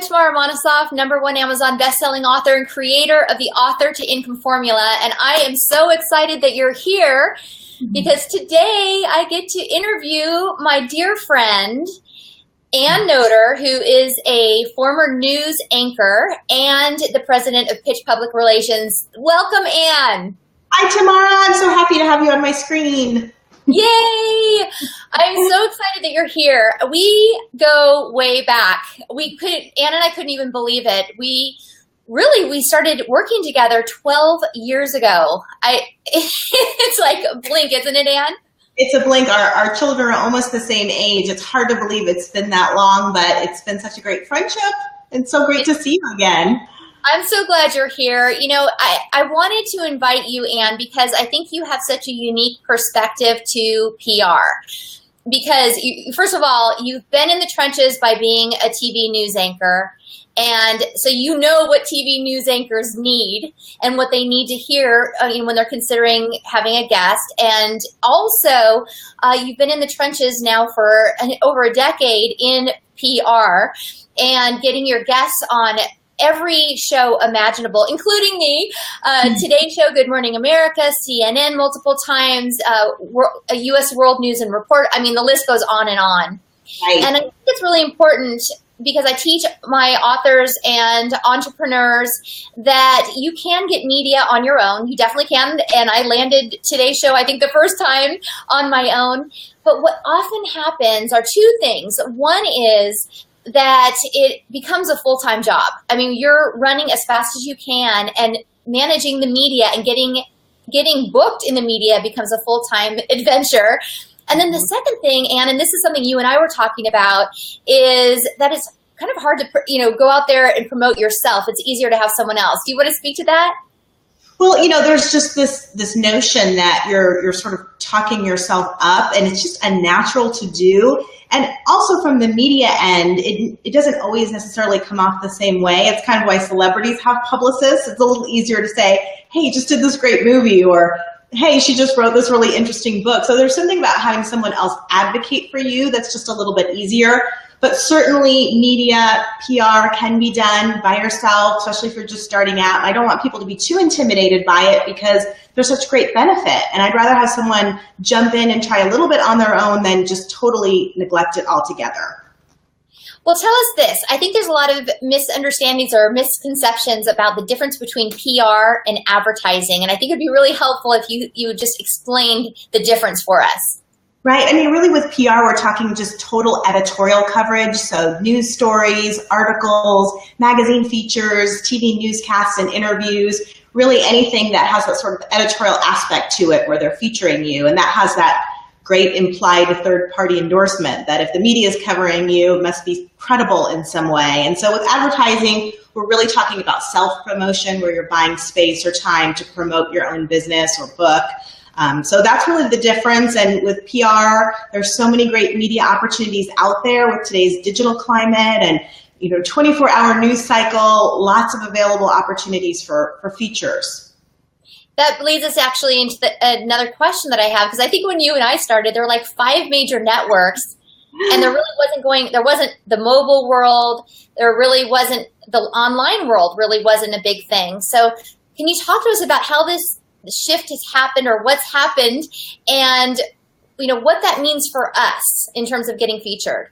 Tamara Monosoff, #1 Amazon bestselling author and creator of the Author to Income Formula. And I am so excited that you're here because today I get to interview my dear friend, Ann Noter, who is a former news anchor and the president of Pitch Public Relations. Welcome, Ann. Hi, Tamara. I'm so happy to have you on my screen. Yay! I'm so excited that you're here. We go way back. Ann and I couldn't even believe it. We started working together 12 years ago. It's like a blink, isn't it, Ann? It's a blink. Our children are almost the same age. It's hard to believe it's been that long, but it's been such a great friendship and so great to see you again. I'm so glad you're here. You know, I wanted to invite you, Ann, because I think you have such a unique perspective to PR. Because, first of all, you've been in the trenches by being a TV news anchor. And so you know what TV news anchors need and what they need to hear when they're considering having a guest. And also, you've been in the trenches now for over a decade in PR and getting your guests on every show imaginable, including me, Today Show, Good Morning America, CNN multiple times, U.S. World News and Report. I mean, the list goes on and on. Right. And I think it's really important because I teach my authors and entrepreneurs that you can get media on your own. You definitely can. And I landed Today Show, I think, the first time on my own. But what often happens are two things. One is that it becomes a full-time job. I mean, you're running as fast as you can and managing the media and getting booked in the media becomes a full-time adventure. And then the second thing, Ann, and this is something you and I were talking about, is that it's kind of hard to, go out there and promote yourself. It's easier to have someone else. Do you want to speak to that? Well, there's just this notion that you're sort of talking yourself up, and it's just unnatural to do. And also from the media end, it doesn't always necessarily come off the same way. It's kind of why celebrities have publicists. It's a little easier to say, hey, you just did this great movie, or hey, she just wrote this really interesting book. So there's something about having someone else advocate for you that's just a little bit easier. But certainly media, PR can be done by yourself, especially if you're just starting out. I don't want people to be too intimidated by it because there's such great benefit. And I'd rather have someone jump in and try a little bit on their own than just totally neglect it altogether. Well, tell us this. I think there's a lot of misunderstandings or misconceptions about the difference between PR and advertising. And I think it'd be really helpful if you just explained the difference for us. Right. I mean, really with PR, we're talking just total editorial coverage. So news stories, articles, magazine features, TV newscasts and interviews, really anything that has that sort of editorial aspect to it where they're featuring you. And that has that great implied third-party endorsement that if the media is covering you, it must be credible in some way. And so with advertising, we're really talking about self-promotion where you're buying space or time to promote your own business or book. So that's really the difference. And with PR, there's so many great media opportunities out there with today's digital climate and 24-hour news cycle, lots of available opportunities for features. That leads us actually into another question that I have, because I think when you and I started, there were like 5 major networks, and there wasn't the mobile world, there really wasn't the online world, really wasn't a big thing. So can you talk to us about how this shift has happened or what's happened and what that means for us in terms of getting featured?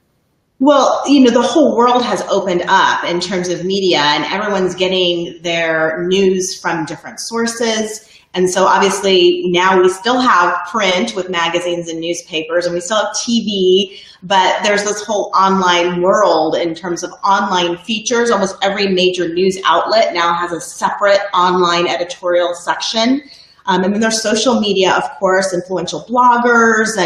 Well, the whole world has opened up in terms of media, and everyone's getting their news from different sources. And so obviously now we still have print with magazines and newspapers, and we still have TV, but there's this whole online world in terms of online features. Almost every major news outlet now has a separate online editorial section. And then there's social media, of course, influential bloggers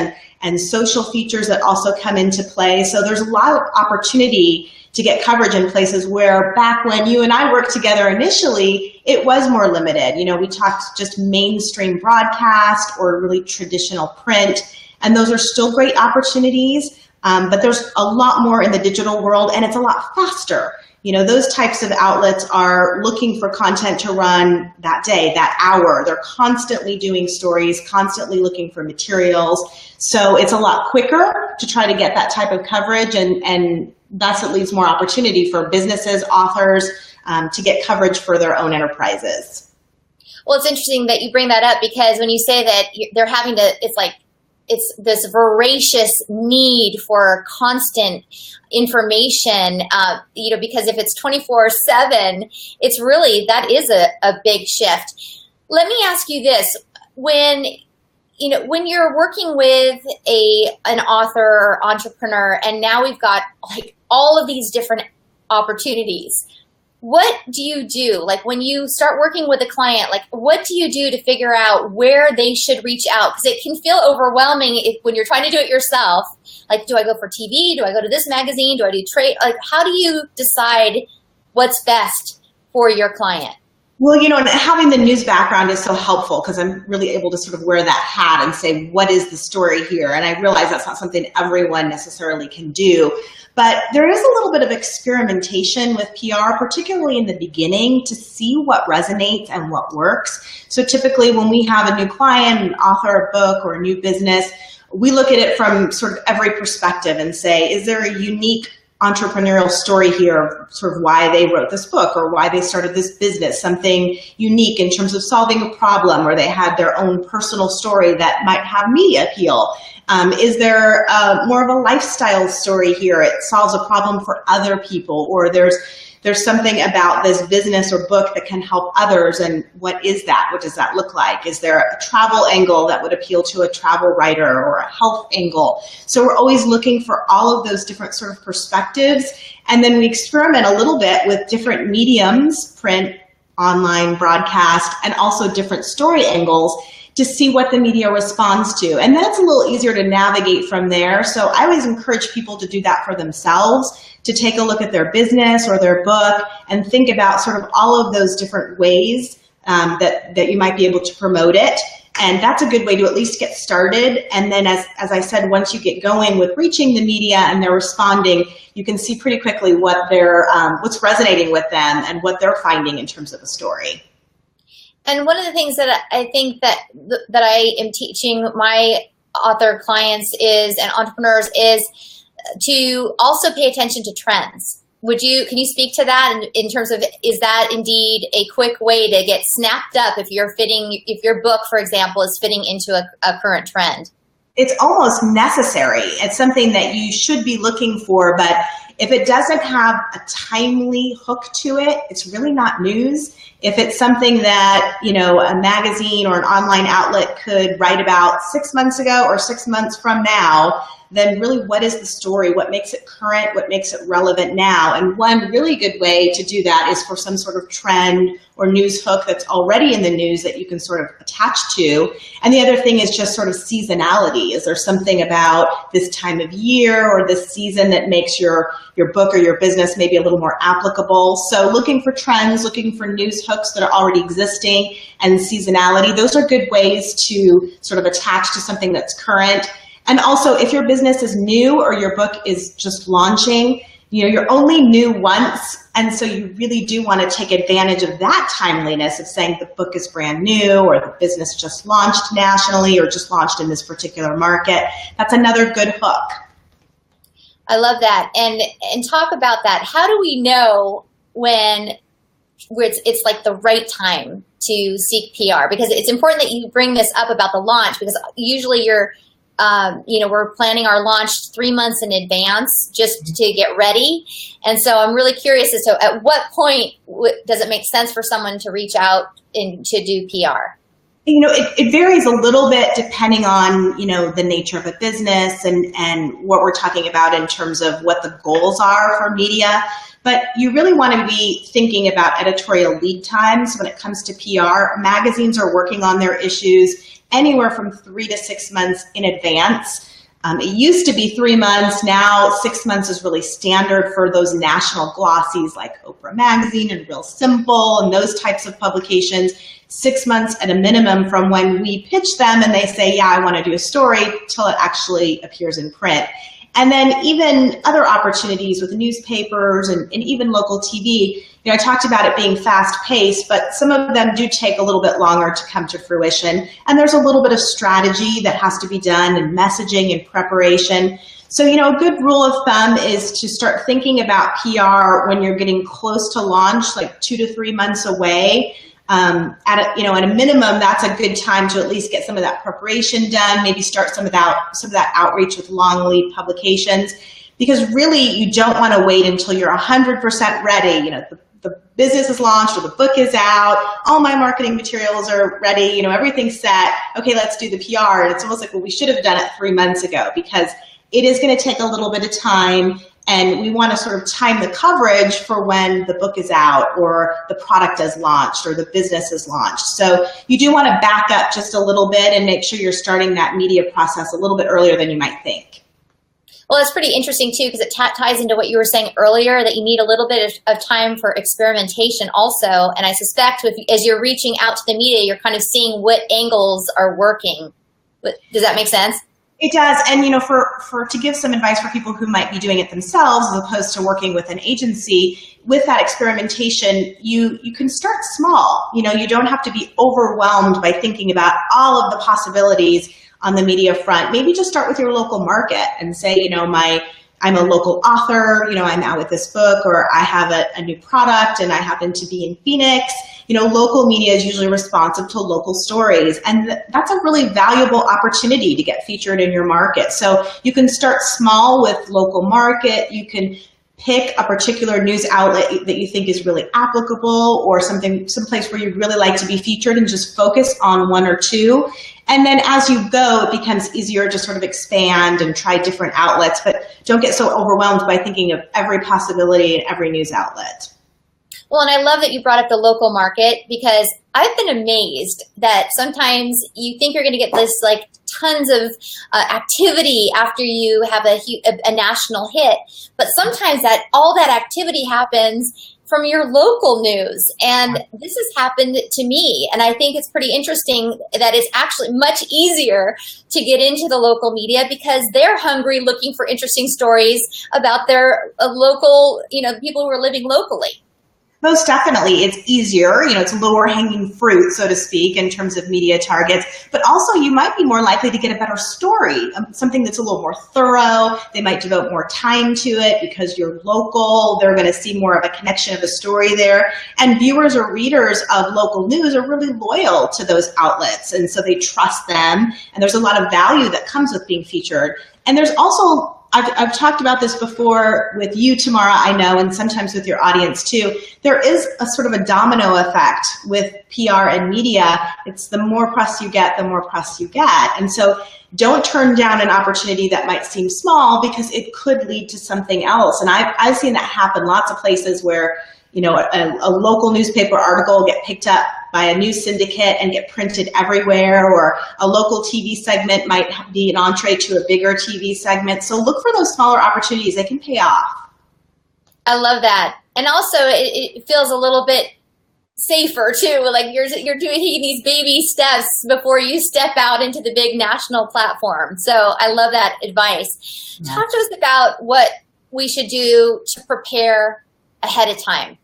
and social features that also come into play. So there's a lot of opportunity to get coverage in places where back when you and I worked together initially, it was more limited. We talked just mainstream broadcast or really traditional print, and those are still great opportunities, but there's a lot more in the digital world, and it's a lot faster. Those types of outlets are looking for content to run that day, that hour. They're constantly doing stories, constantly looking for materials. So it's a lot quicker to try to get that type of coverage and thus it leaves more opportunity for businesses, authors, to get coverage for their own enterprises. Well, it's interesting that you bring that up, because when you say that they're having to, it's this voracious need for constant information, because if it's 24/7, it's really, that is a big shift. Let me ask you this. When you're working with an author or entrepreneur, and now we've got like all of these different opportunities, what do you do? Like when you start working with a client, like what do you do to figure out where they should reach out? Because it can feel overwhelming when you're trying to do it yourself. Like, do I go for TV? Do I go to this magazine? Do I do trade? Like, how do you decide what's best for your client? Well, and having the news background is so helpful, because I'm really able to sort of wear that hat and say, what is the story here? And I realize that's not something everyone necessarily can do. But there is a little bit of experimentation with PR, particularly in the beginning, to see what resonates and what works. So typically when we have a new client, an author, a book, or a new business, we look at it from sort of every perspective and say, is there a unique entrepreneurial story here, sort of why they wrote this book or why they started this business, something unique in terms of solving a problem, or they had their own personal story that might have media appeal. Is there more of a lifestyle story here? It solves a problem for other people, or there's something about this business or book that can help others, and what is that? What does that look like? Is there a travel angle that would appeal to a travel writer, or a health angle? So we're always looking for all of those different sort of perspectives, and then we experiment a little bit with different mediums, print, online, broadcast, and also different story angles to see what the media responds to. And that's a little easier to navigate from there. So I always encourage people to do that for themselves, to take a look at their business or their book and think about sort of all of those different ways that you might be able to promote it. And that's a good way to at least get started. And then as I said, once you get going with reaching the media and they're responding, you can see pretty quickly what's resonating with them and what they're finding in terms of a story. And one of the things that I think that I am teaching my author clients and entrepreneurs is to also pay attention to trends. Can you speak to that in terms of, is that indeed a quick way to get snapped up if your book, for example, is fitting into a current trend? It's almost necessary. It's something that you should be looking for, but if it doesn't have a timely hook to it, it's really not news. If it's something that, a magazine or an online outlet could write about 6 months ago or 6 months from now, then really what is the story? What makes it current? What makes it relevant now? And one really good way to do that is for some sort of trend or news hook that's already in the news that you can sort of attach to. And the other thing is just sort of seasonality. Is there something about this time of year or this season that makes your book or your business maybe a little more applicable? So looking for trends, looking for news hooks that are already existing, and seasonality, those are good ways to sort of attach to something that's current. And also, if your business is new or your book is just launching, you're only new once. And so you really do want to take advantage of that timeliness of saying the book is brand new, or the business just launched nationally, or just launched in this particular market. That's another good hook. I love that. And talk about that. How do we know when it's like the right time to seek PR? Because it's important that you bring this up about the launch, because usually we're planning our launch 3 months in advance just to get ready. And so I'm really curious as to at what point does it make sense for someone to reach out and to do PR? It varies a little bit depending on, the nature of a business and what we're talking about in terms of what the goals are for media. But you really want to be thinking about editorial lead times when it comes to PR. Magazines are working on their issues anywhere from 3 to 6 months in advance. It used to be 3 months. Now 6 months is really standard for those national glossies like Oprah Magazine and Real Simple and those types of publications. 6 months at a minimum from when we pitch them and they say, yeah, I want to do a story, till it actually appears in print. And then even other opportunities with newspapers and even local TV. I talked about it being fast-paced, but some of them do take a little bit longer to come to fruition. And there's a little bit of strategy that has to be done, and messaging and preparation. So, a good rule of thumb is to start thinking about PR when you're getting close to launch, like 2 to 3 months away. At a minimum, that's a good time to at least get some of that preparation done, maybe start some of that outreach with long lead publications, because really you don't want to wait until you're 100% ready. The business is launched or the book is out, all my marketing materials are ready, everything's set. Okay, let's do the PR. And it's almost like, well, we should have done it 3 months ago, because it is going to take a little bit of time, and we want to sort of time the coverage for when the book is out or the product is launched or the business is launched. So you do want to back up just a little bit and make sure you're starting that media process a little bit earlier than you might think. Well, it's pretty interesting, too, because it ties into what you were saying earlier, that you need a little bit of time for experimentation also. And I suspect as you're reaching out to the media, you're kind of seeing what angles are working. Does that make sense? It does. And, to give some advice for people who might be doing it themselves as opposed to working with an agency, with that experimentation, you can start small. You don't have to be overwhelmed by thinking about all of the possibilities on the media front. Maybe just start with your local market and say, I'm a local author, I'm out with this book, or I have a new product and I happen to be in Phoenix. Local media is usually responsive to local stories, and that's a really valuable opportunity to get featured in your market. So you can start small with local market. You can pick a particular news outlet that you think is really applicable, or someplace where you'd really like to be featured, and just focus on 1 or 2. And then as you go, it becomes easier to sort of expand and try different outlets, but don't get so overwhelmed by thinking of every possibility in every news outlet. Well, and I love that you brought up the local market, because I've been amazed that sometimes you think you're going to get this like tons of activity after you have a national hit, but sometimes all that activity happens from your local news. And this has happened to me. And I think it's pretty interesting that it's actually much easier to get into the local media, because they're hungry, looking for interesting stories about their local, people who are living locally. Most definitely. It's easier, it's lower hanging fruit, so to speak, in terms of media targets, but also you might be more likely to get a better story, something that's a little more thorough. They might devote more time to it because you're local. They're going to see more of a connection of a story there. And viewers or readers of local news are really loyal to those outlets, and so they trust them. And there's a lot of value that comes with being featured. And there's also, I've talked about this before with you, Tamara, I know, and sometimes with your audience too. There is a sort of a domino effect with PR and media. It's the more press you get, the more press you get. And so don't turn down an opportunity that might seem small, because it could lead to something else. And I've seen that happen lots of places where, a local newspaper article will get picked up by a news syndicate and get printed everywhere, or a local TV segment might be an entree to a bigger TV segment. So look for those smaller opportunities. They can pay off. I love that. And also it feels a little bit safer too. Like you're taking these baby steps before you step out into the big national platform. So I love that advice. Yeah. Talk to us about what we should do to prepare ahead of time.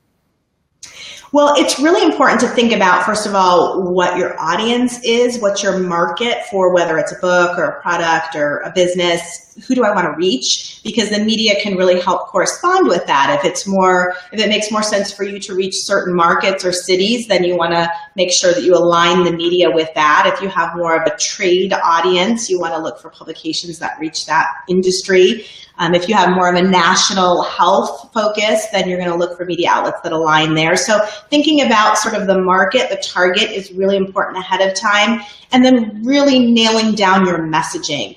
Well, it's really important to think about, first of all, what your audience is, what's your market for, whether it's a book or a product or a business. Who do I want to reach? Because the media can really help correspond with that. If it makes more sense for you to reach certain markets or cities, then you want to make sure that you align the media with that. If you have more of a trade audience, you want to look for publications that reach that industry. If you have more of a national health focus, then you're going to look for media outlets that align there. So thinking about sort of the market, the target, is really important ahead of time. And then really nailing down your messaging.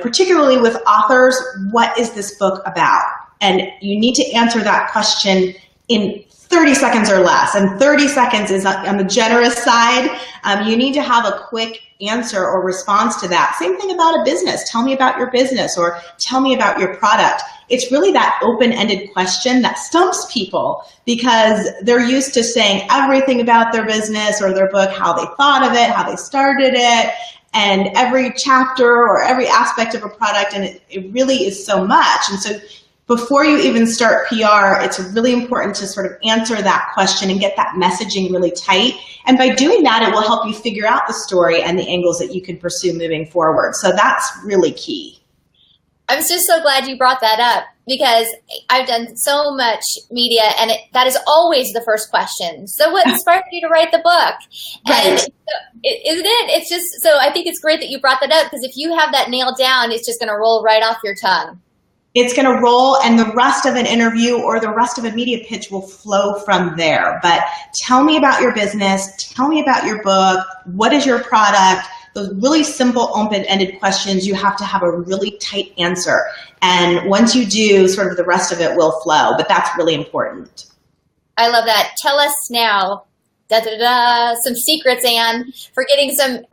Particularly with authors, what is this book about? And you need to answer that question in 30 seconds or less. And 30 seconds is on the generous side. You need to have a quick answer or response to that. Same thing about a business. Tell me about your business, or tell me about your product. It's really that open-ended question that stumps people, because they're used to saying everything about their business or their book, how they thought of it, how they started it, and every chapter or every aspect of a product, and it really is so much. And so before you even start PR, it's really important to sort of answer that question and get that messaging really tight. And by doing that, it will help you figure out the story and the angles that you can pursue moving forward. So that's really key. I'm just so glad you brought that up because I've done so much media and that is always the first question. So what inspired you to write the book? Right. And isn't it? It's just, so I think it's great that you brought that up because if you have that nailed down, it's just going to roll right off your tongue. It's going to roll and the rest of an interview or the rest of a media pitch will flow from there. But tell me about your business. Tell me about your book. What is your product? Those really simple, open-ended questions, you have to have a really tight answer. And once you do, sort of the rest of it will flow. But that's really important. I love that. Tell us now, some secrets, Anne, for getting some,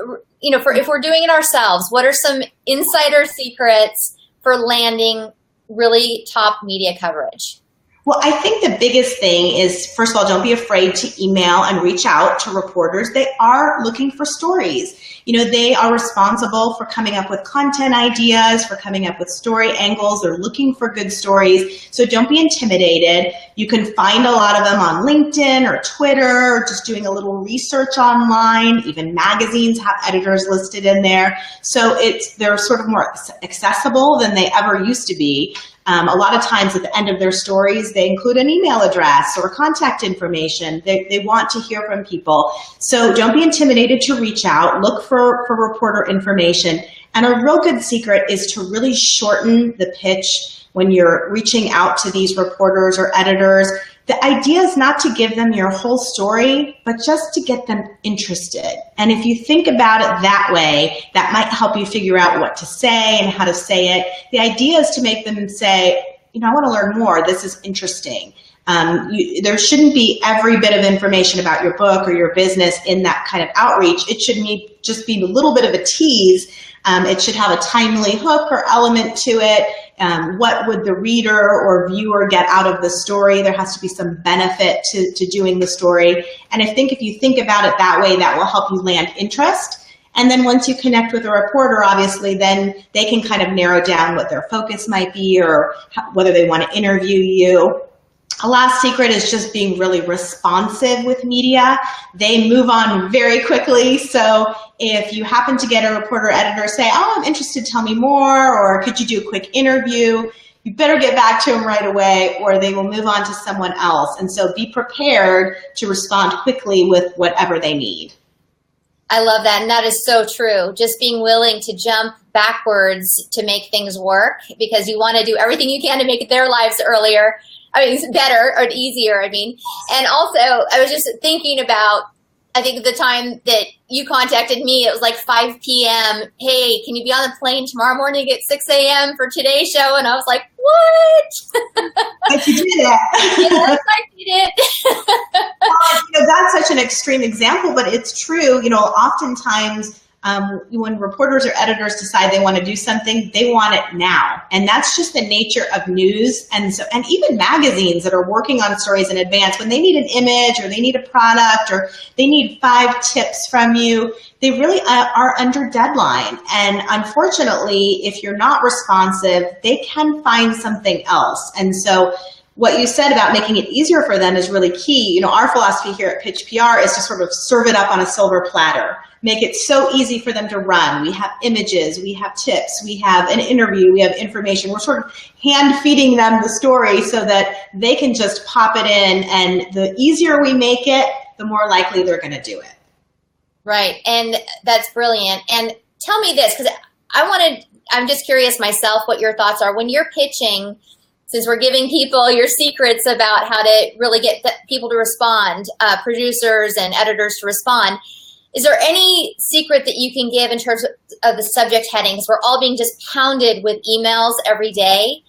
for if we're doing it ourselves, what are some insider secrets for landing really top media coverage? Well, I think the biggest thing is, first of all, don't be afraid to email and reach out to reporters. They are looking for stories. They are responsible for coming up with content ideas, for coming up with story angles. They're looking for good stories. So don't be intimidated. You can find a lot of them on LinkedIn or Twitter, or just doing a little research online. Even magazines have editors listed in there. So they're sort of more accessible than they ever used to be. A lot of times at the end of their stories, they include an email address or contact information. They want to hear from people. So don't be intimidated to reach out. Look for reporter information. And a real good secret is to really shorten the pitch when you're reaching out to these reporters or editors. The idea is not to give them your whole story, but just to get them interested. And if you think about it that way, that might help you figure out what to say and how to say it. The idea is to make them say, I want to learn more. This is interesting. There shouldn't be every bit of information about your book or your business in that kind of outreach. It should just be a little bit of a tease. It should have a timely hook or element to it. What would the reader or viewer get out of the story? There has to be some benefit to doing the story. And I think if you think about it that way, that will help you land interest. And then once you connect with a reporter, obviously, then they can kind of narrow down what their focus might be or whether they want to interview you. A last secret is just being really responsive with media. They move on very quickly. So if you happen to get a reporter editor say, I'm interested, tell me more, or could you do a quick interview? You better get back to them right away or they will move on to someone else. And so be prepared to respond quickly with whatever they need. I love that. And that is so true. Just being willing to jump backwards to make things work because you want to do everything you can to make their lives better or easier. And also I was just thinking about, I think the time that you contacted me, it was like 5 p.m. Hey, can you be on the plane tomorrow morning at 6 a.m. for today's show? And I was like, what? But you did it. Yes, I did it. That's such an extreme example, but it's true. Oftentimes when reporters or editors decide they want to do something, they want it now. And that's just the nature of news. And even magazines that are working on stories in advance, when they need an image or they need a product or they need 5 tips from you, they really are under deadline. And unfortunately, if you're not responsive, they can find something else. And so what you said about making it easier for them is really key. Our philosophy here at Pitch PR is to sort of serve it up on a silver platter. Make it so easy for them to run. We have images, we have tips, we have an interview, we have information. We're sort of hand feeding them the story so that they can just pop it in. And the easier we make it, the more likely they're going to do it. Right. And that's brilliant. And tell me this, because I'm just curious myself what your thoughts are when you're pitching. Since we're giving people your secrets about how to really get people to respond, producers and editors to respond, is there any secret that you can give in terms of the subject headings? We're all being just pounded with emails every day.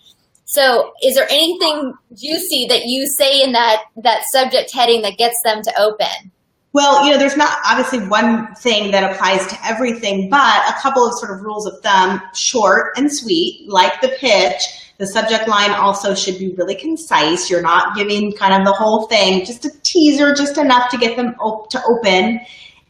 So is there anything juicy that you say in that subject heading that gets them to open? Well, there's not obviously one thing that applies to everything, but a couple of sort of rules of thumb, short and sweet, like the pitch. The subject line also should be really concise. You're not giving kind of the whole thing, just a teaser, just enough to get them to open.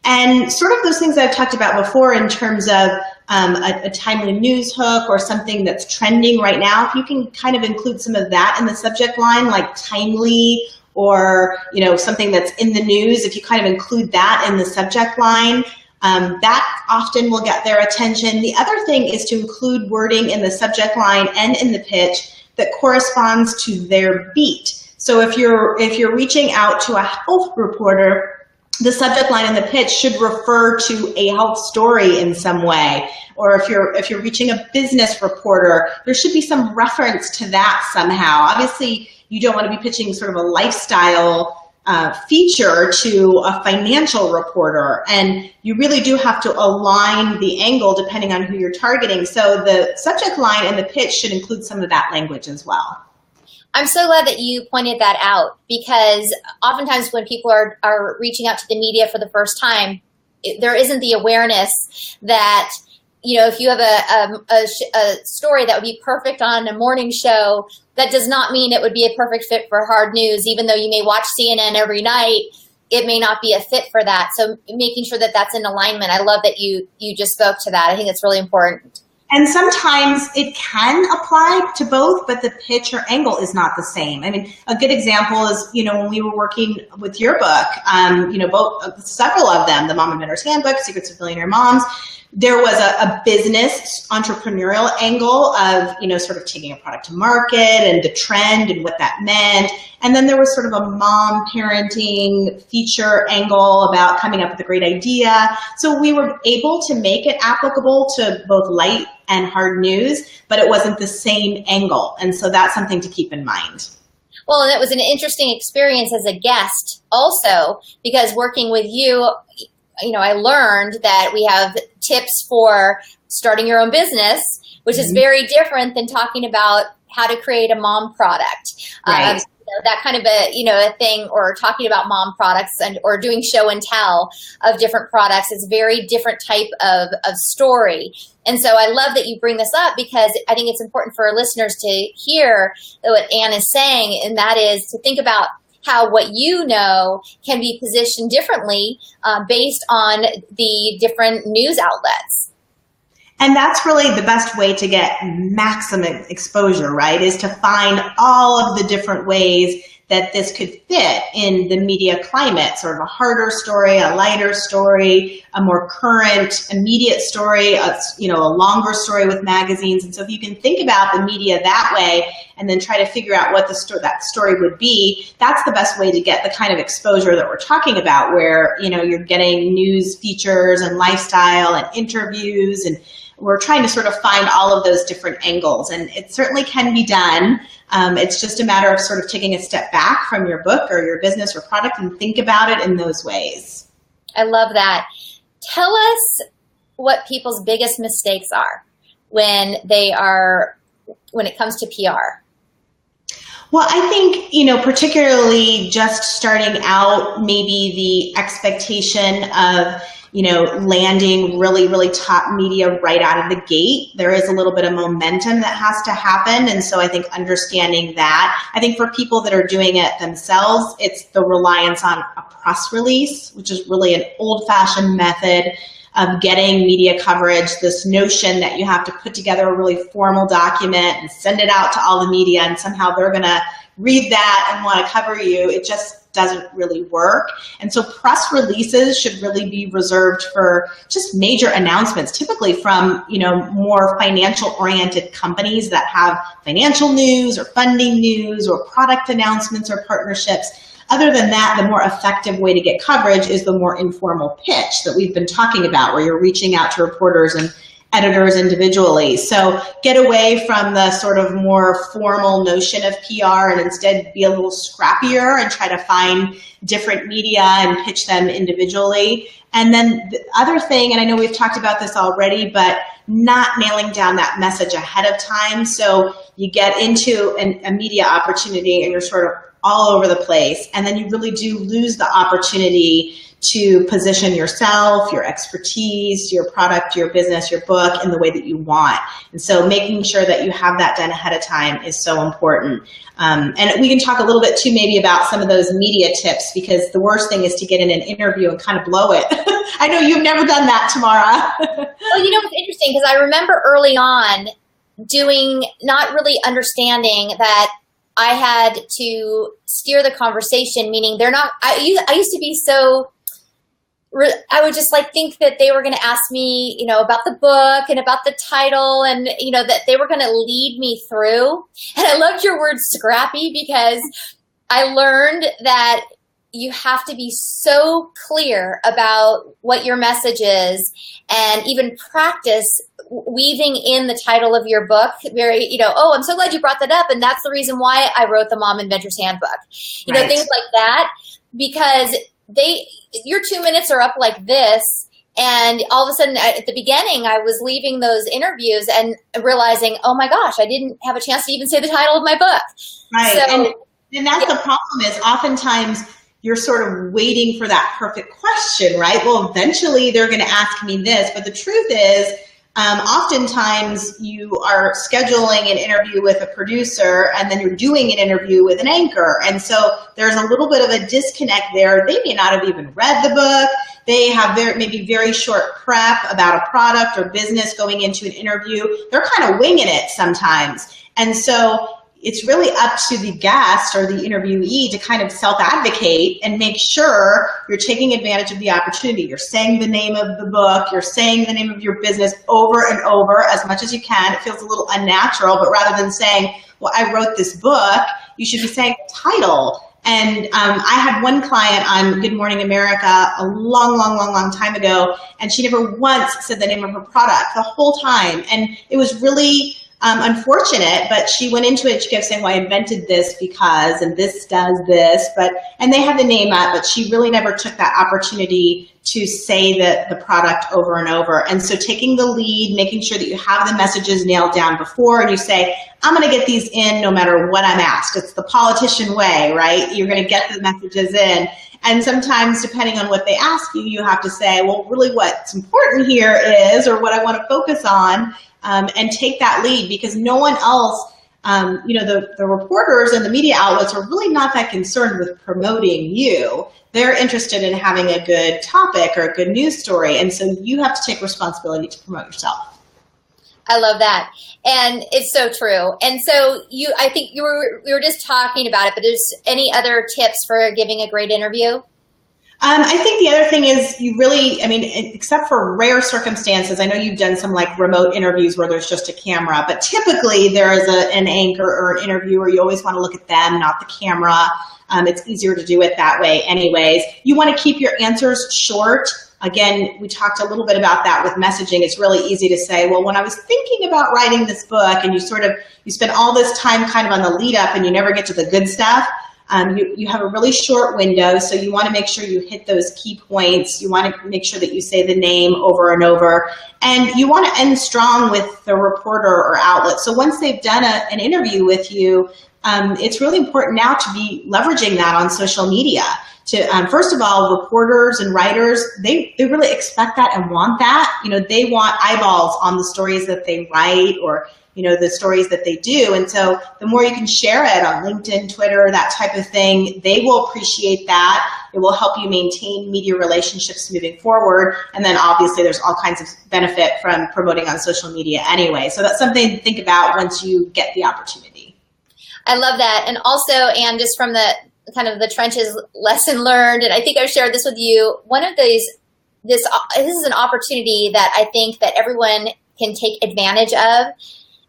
And sort of those things I've talked about before in terms of a timely news hook or something that's trending right now, if you can kind of include some of that in the subject line, like timely or something that's in the news, if you kind of include that in the subject line, That often will get their attention. The other thing is to include wording in the subject line and in the pitch that corresponds to their beat. So if you're reaching out to a health reporter, the subject line in the pitch should refer to a health story in some way. Or if you're reaching a business reporter, there should be some reference to that somehow. Obviously, you don't want to be pitching sort of a lifestyle feature to a financial reporter, and you really do have to align the angle depending on who you're targeting. So the subject line and the pitch should include some of that language as well. I'm so glad that you pointed that out, because oftentimes when people are reaching out to the media for the first time, there isn't the awareness that, you know, if you have a story that would be perfect on a morning show, that does not mean it would be a perfect fit for hard news. Even though you may watch CNN every night, it may not be a fit for that. So making sure that that's in alignment. I love that you just spoke to that. I think it's really important. And sometimes it can apply to both, but the pitch or angle is not the same. I mean, a good example is, you know, when we were working with your book, you know, several of them, the Mom Inventor's Handbook, Secrets of Billionaire Moms, there was a business entrepreneurial angle of, you know, sort of taking a product to market and the trend and what that meant. And then there was sort of a mom parenting feature angle about coming up with a great idea. So we were able to make it applicable to both light and hard news, but it wasn't the same angle. And so that's something to keep in mind. Well, and it was an interesting experience as a guest also, because working with you, you know, I learned that we have tips for starting your own business, which is very different than talking about how to create a mom product. Right. You know, that kind of a thing, or talking about mom products or doing show and tell of different products is very different type of story. And so I love that you bring this up, because I think it's important for our listeners to hear what Anne is saying, and that is to think about how what you know can be positioned differently based on the different news outlets. And that's really the best way to get maximum exposure, right? Is to find all of the different ways that this could fit in the media climate, sort of a harder story, a lighter story, a more current, immediate story, a longer story with magazines. And so if you can think about the media that way and then try to figure out what that story would be, that's the best way to get the kind of exposure that we're talking about, where, you know, you're getting news features and lifestyle and interviews, and we're trying to sort of find all of those different angles, and it certainly can be done. It's just a matter of sort of taking a step back from your book or your business or product and think about it in those ways. I love that. Tell us what people's biggest mistakes are when it comes to PR. Well, I think, you know, particularly just starting out, maybe the expectation of, you know, landing really, really top media right out of the gate. There is a little bit of momentum that has to happen. And so I think understanding that, I think for people that are doing it themselves, it's the reliance on a press release, which is really an old-fashioned method of getting media coverage, this notion that you have to put together a really formal document and send it out to all the media, and somehow they're going to read that and want to cover you. It just doesn't really work. And so press releases should really be reserved for just major announcements, typically from, you know, more financial oriented companies that have financial news or funding news or product announcements or partnerships. Other than that, the more effective way to get coverage is the more informal pitch that we've been talking about, where you're reaching out to reporters and editors individually. So get away from the sort of more formal notion of PR and instead be a little scrappier and try to find different media and pitch them individually. And then the other thing, and I know we've talked about this already, but not nailing down that message ahead of time. So you get into a media opportunity and you're sort of all over the place, and then you really do lose the opportunity to position yourself, your expertise, your product, your business, your book in the way that you want. And so making sure that you have that done ahead of time is so important. And we can talk a little bit too maybe about some of those media tips, because the worst thing is to get in an interview and kind of blow it. I know you've never done that, Tamara. Well, you know, it's interesting because I remember early on not really understanding that I had to steer the conversation, meaning I used to be so I would just like think that they were going to ask me, about the book and about the title, and, that they were going to lead me through. And I loved your word scrappy, because I learned that you have to be so clear about what your message is, and even practice weaving in the title of your book. Very, oh, I'm so glad you brought that up. And that's the reason why I wrote the Mom Inventor's Handbook, Right. Things like that, because your 2 minutes are up like this. And all of a sudden at the beginning, I was leaving those interviews and realizing, oh my gosh, I didn't have a chance to even say the title of my book. Right. So, and that's the problem, is oftentimes you're sort of waiting for that perfect question, right? Well, eventually they're going to ask me this, but the truth is, oftentimes you are scheduling an interview with a producer, and then you're doing an interview with an anchor. And so there's a little bit of a disconnect there. They may not have even read the book. They have maybe very short prep about a product or business going into an interview. They're kind of winging it sometimes. And so it's really up to the guest or the interviewee to kind of self-advocate and make sure you're taking advantage of the opportunity. You're saying the name of the book, you're saying the name of your business over and over as much as you can. It feels a little unnatural, but rather than saying, well, I wrote this book, you should be saying the title. And I had one client on Good Morning America a long time ago, and she never once said the name of her product the whole time. And it was really unfortunate, but she went into it. She kept saying, well, I invented this because, and this does this, and they had the name up, but she really never took that opportunity to say the product over and over. And so taking the lead, making sure that you have the messages nailed down before, and you say, I'm going to get these in no matter what I'm asked. It's the politician way, right? You're going to get the messages in. And sometimes, depending on what they ask you, you have to say, well, really what's important here is, or what I want to focus on, and take that lead, because no one else, the reporters and the media outlets are really not that concerned with promoting you. They're interested in having a good topic or a good news story. And so you have to take responsibility to promote yourself. I love that. And it's so true. And so I think we were just talking about it, but there's any other tips for giving a great interview? I think the other thing is you really, except for rare circumstances, I know you've done some like remote interviews where there's just a camera, but typically there is an anchor or an interviewer. You always want to look at them, not the camera. It's easier to do it that way anyways. You want to keep your answers short. Again, we talked a little bit about that with messaging. It's really easy to say, well, when I was thinking about writing this book, and you spend all this time kind of on the lead up and you never get to the good stuff. You have a really short window, so you want to make sure you hit those key points. You want to make sure that you say the name over and over, and you want to end strong with the reporter or outlet. So once they've done an interview with you, it's really important now to be leveraging that on social media. To first of all, reporters and writers, they really expect that and want that. They want eyeballs on the stories that they write, or the stories that they do. And so the more you can share it on LinkedIn, Twitter, that type of thing, they will appreciate that. It will help you maintain media relationships moving forward. And then obviously there's all kinds of benefit from promoting on social media anyway. So that's something to think about once you get the opportunity. I love that. And also, Anne, just from the kind of the trenches lesson learned, and I think I've shared this with you, one of these, this is an opportunity that I think that everyone can take advantage of,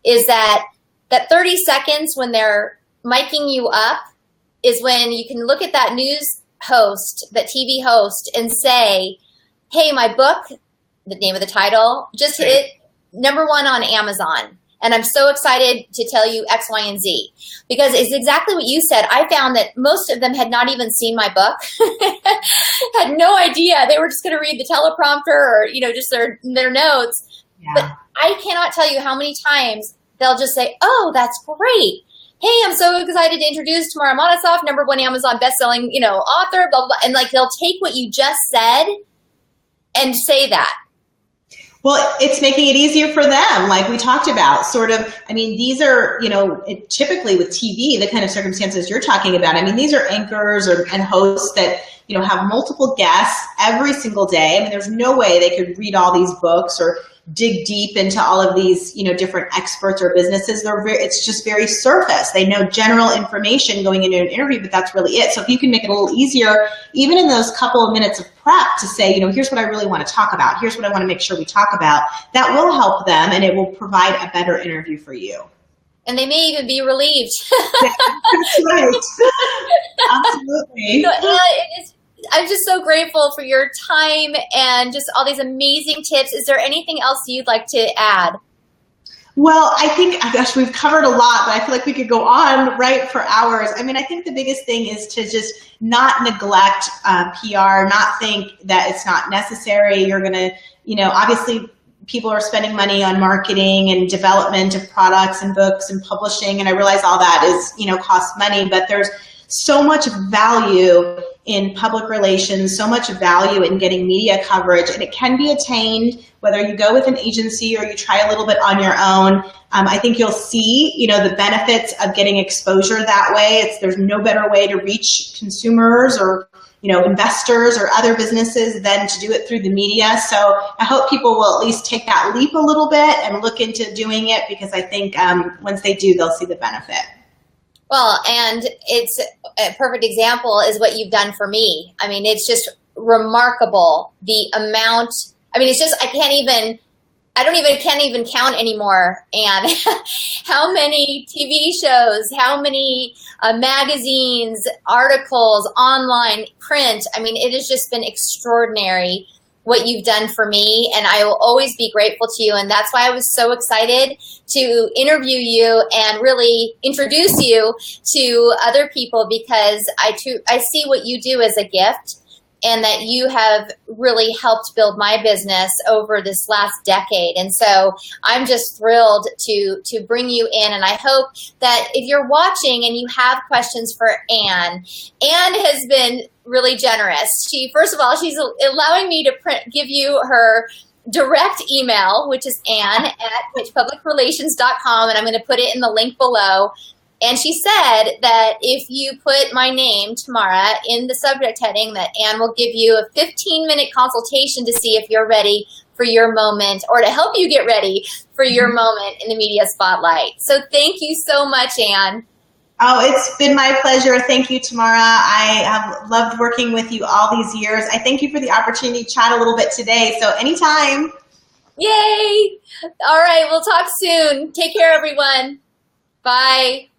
is that 30 seconds when they're miking you up is when you can look at that news host, that TV host, and say, hey, my book, the name of the title, just hit #1 on Amazon. And I'm so excited to tell you X, Y, and Z. Because it's exactly what you said. I found that most of them had not even seen my book, had no idea. They were just going to read the teleprompter or, just their notes. Yeah. But I cannot tell you how many times they'll just say, oh, that's great. Hey, I'm so excited to introduce Tamara Monosoff, #1 Amazon bestselling, author, blah, blah, blah. And they'll take what you just said and say that. Well, it's making it easier for them, like we talked about. These are, typically with TV, the kind of circumstances you're talking about. These are anchors and hosts that, have multiple guests every single day. There's no way they could read all these books or dig deep into all of these, different experts or businesses. It's just very surface. They know general information going into an interview, but that's really it. So if you can make it a little easier, even in those couple of minutes of prep, to say, here's what I really want to talk about. Here's what I want to make sure we talk about. That will help them, and it will provide a better interview for you. And they may even be relieved. That's right. Absolutely. I'm just so grateful for your time and just all these amazing tips. Is there anything else you'd like to add? Well, I think, gosh, we've covered a lot, but I feel like we could go on, right, for hours. I mean, I think the biggest thing is to just not neglect PR, not think that it's not necessary. You're going to, obviously people are spending money on marketing and development of products and books and publishing, and I realize all that is, costs money, but there's so much value in public relations, so much value in getting media coverage, and it can be attained whether you go with an agency or you try a little bit on your own. I think you'll see, the benefits of getting exposure that way. There's no better way to reach consumers or, investors or other businesses than to do it through the media. So I hope people will at least take that leap a little bit and look into doing it, because I think once they do, they'll see the benefit. Well, and it's a perfect example is what you've done for me. I mean, it's just remarkable the amount. I mean, it's just, can't even count anymore. And how many TV shows, how many magazines, articles, online, print. I mean, it has just been extraordinary what you've done for me, and I will always be grateful to you. And that's why I was so excited to interview you and really introduce you to other people, because I see what you do as a gift, and that you have really helped build my business over this last decade. And so I'm just thrilled to bring you in. And I hope that if you're watching and you have questions for Ann has been really generous. First of all, she's allowing me to give you her direct email, which is ann@pitchpublicrelations.com, and I'm going to put it in the link below. And she said that if you put my name, Tamara, in the subject heading, that Ann will give you a 15-minute consultation to see if you're ready for your moment, or to help you get ready for your moment in the media spotlight. So thank you so much, Ann. Oh, it's been my pleasure. Thank you, Tamara. I have loved working with you all these years. I thank you for the opportunity to chat a little bit today. So anytime. Yay. All right. We'll talk soon. Take care, everyone. Bye.